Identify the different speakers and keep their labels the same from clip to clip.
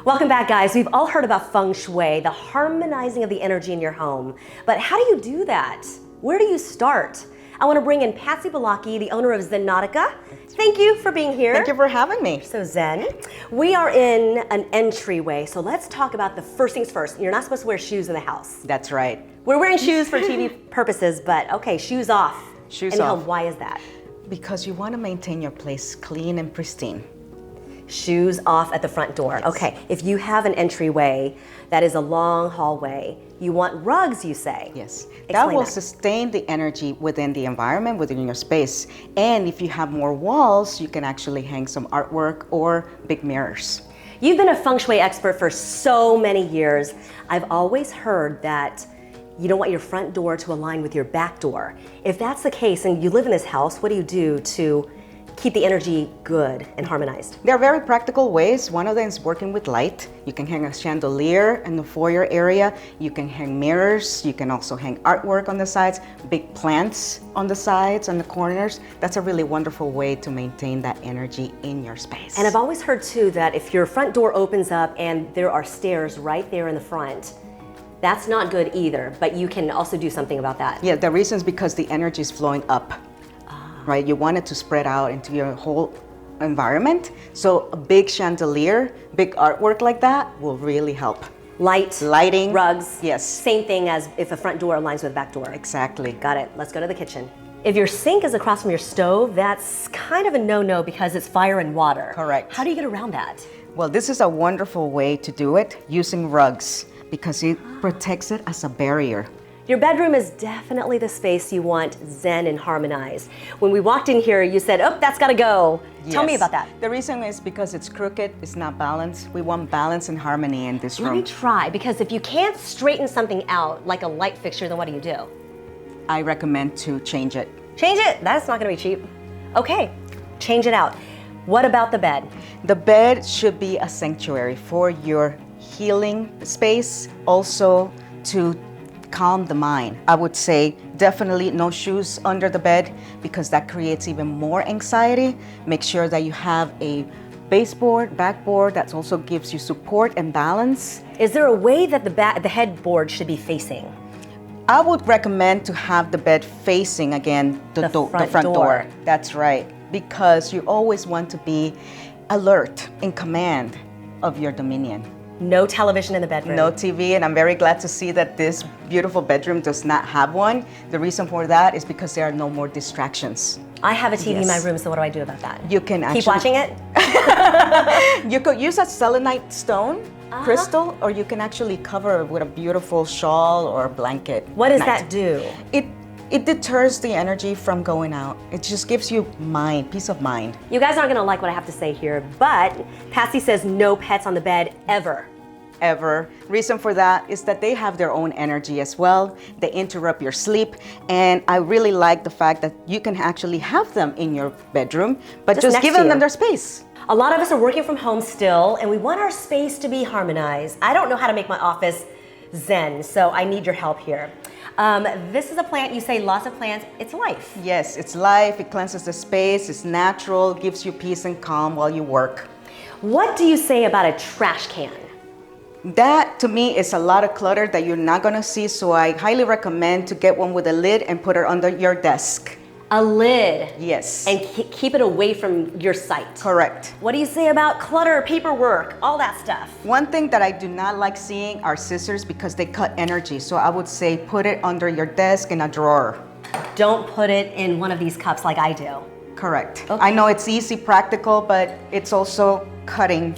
Speaker 1: Welcome back, guys. We've all heard about Feng Shui, the harmonizing of the energy in your home. But how do you do that? Where do you start? I want to bring in Patsy Balaki, the owner of Zen-Nautica. Thank you for being here.
Speaker 2: Thank you for having me.
Speaker 1: So Zen, we are in an entryway, so let's talk about the first things first. You're not supposed to wear shoes in the house.
Speaker 2: That's right.
Speaker 1: We're wearing shoes for TV purposes, but okay, shoes off.
Speaker 2: Shoes off.
Speaker 1: Why is that?
Speaker 2: Because you want to maintain your place clean and pristine.
Speaker 1: Shoes off at the front door.
Speaker 2: Yes.
Speaker 1: Okay, if you have an entryway that is a long hallway, you want rugs, you say?
Speaker 2: Yes,
Speaker 1: Explain
Speaker 2: that will sustain the energy within the environment, within your space. And if you have more walls, you can actually hang some artwork or big mirrors.
Speaker 1: You've been a Feng Shui expert for so many years. I've always heard that you don't want your front door to align with your back door. If that's the case and you live in this house, what do you do to keep the energy good and harmonized?
Speaker 2: There are very practical ways. One of them is working with light. You can hang a chandelier in the foyer area. You can hang mirrors. You can also hang artwork on the sides, big plants on the sides, on the corners. That's a really wonderful way to maintain that energy in your space.
Speaker 1: And I've always heard too that if your front door opens up and there are stairs right there in the front, that's not good either, but you can also do something about that.
Speaker 2: Yeah, the reason is because the energy is flowing up. Right? You want it to spread out into your whole environment. So a big chandelier, big artwork like that will really help. Lighting.
Speaker 1: Rugs.
Speaker 2: Yes.
Speaker 1: Same thing as if a front door aligns with a back door.
Speaker 2: Exactly.
Speaker 1: Got it. Let's go to the kitchen. If your sink is across from your stove, that's kind of a no-no because it's fire and water.
Speaker 2: Correct.
Speaker 1: How do you get around that?
Speaker 2: Well, this is a wonderful way to do it using rugs because it protects it as a barrier.
Speaker 1: Your bedroom is definitely the space you want zen and harmonized. When we walked in here, you said, oh, that's gotta go.
Speaker 2: Yes.
Speaker 1: Tell me about that.
Speaker 2: The reason is because it's crooked, it's not balanced. We want balance and harmony in this
Speaker 1: Let
Speaker 2: room.
Speaker 1: me try, because if you can't straighten something out, like a light fixture, then what do?
Speaker 2: I recommend to change it.
Speaker 1: Change it? That's not gonna be cheap. Okay, change it out. What about the bed?
Speaker 2: The bed should be a sanctuary for your healing space, also to calm the mind. I would say definitely no shoes under the bed because that creates even more anxiety. Make sure that you have a baseboard, backboard that also gives you support and balance.
Speaker 1: Is there a way that the headboard should be facing?
Speaker 2: I would recommend to have the bed facing again the front door. That's right, because you always want to be alert, in command of your dominion.
Speaker 1: No television in the bedroom.
Speaker 2: No TV, and I'm very glad to see that this beautiful bedroom does not have one. The reason for that is because there are no more distractions.
Speaker 1: I have a TV in my room, so what do I do about that?
Speaker 2: You can
Speaker 1: keep watching it?
Speaker 2: You could use a selenite stone, crystal, or you can actually cover it with a beautiful shawl or blanket.
Speaker 1: What does that do?
Speaker 2: It deters the energy from going out. It just gives you peace of mind.
Speaker 1: You guys aren't gonna like what I have to say here, but Patsy says no pets on the bed ever.
Speaker 2: Ever. Reason for that is that they have their own energy as well. They interrupt your sleep, and I really like the fact that you can actually have them in your bedroom, but just give them their space.
Speaker 1: A lot of us are working from home still, and we want our space to be harmonized. I don't know how to make my office zen, so I need your help here. This is a plant, you say lots of plants, it's life.
Speaker 2: Yes, it's life, it cleanses the space, it's natural, gives you peace and calm while you work.
Speaker 1: What do you say about a trash can?
Speaker 2: That to me is a lot of clutter that you're not gonna see, so I highly recommend to get one with a lid and put it under your desk.
Speaker 1: A lid?
Speaker 2: Yes.
Speaker 1: And keep it away from your sight.
Speaker 2: Correct.
Speaker 1: What do you say about clutter, paperwork, all that stuff?
Speaker 2: One thing that I do not like seeing are scissors because they cut energy. So I would say put it under your desk in a drawer.
Speaker 1: Don't put it in one of these cups like I do.
Speaker 2: Correct.
Speaker 1: Okay.
Speaker 2: I know it's easy, practical, but it's also cutting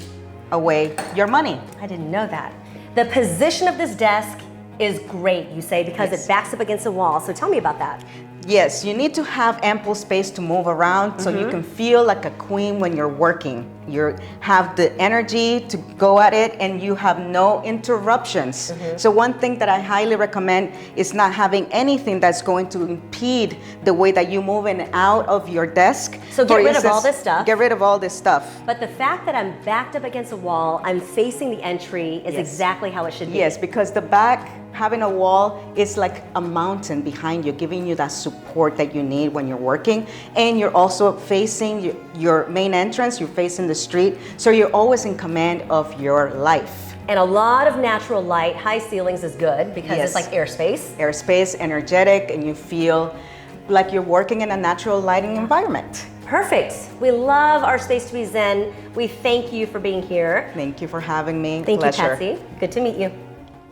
Speaker 2: away your money.
Speaker 1: I didn't know that. The position of this desk is great, you say, because it backs up against the wall. So tell me about that.
Speaker 2: Yes, you need to have ample space to move around so you can feel like a queen when you're working. You have the energy to go at it and you have no interruptions. So one thing that I highly recommend is not having anything that's going to impede the way that you move in and out of your desk.
Speaker 1: So get rid of all this stuff.
Speaker 2: Get rid of all this stuff.
Speaker 1: But the fact that I'm backed up against a wall, I'm facing the entry is exactly how it should be.
Speaker 2: Yes, because the back having a wall is like a mountain behind you, giving you that support that you need when you're working. And you're also facing your main entrance, you're facing the street, so you're always in command of your life.
Speaker 1: And a lot of natural light, high ceilings is good because
Speaker 2: Yes.
Speaker 1: it's like airspace.
Speaker 2: Airspace, energetic, and you feel like you're working in a natural lighting environment.
Speaker 1: Perfect. We love our space to be zen. We thank you for being here.
Speaker 2: Thank you for having me.
Speaker 1: Thank
Speaker 2: Pleasure.
Speaker 1: you, Patsy. Good to meet you.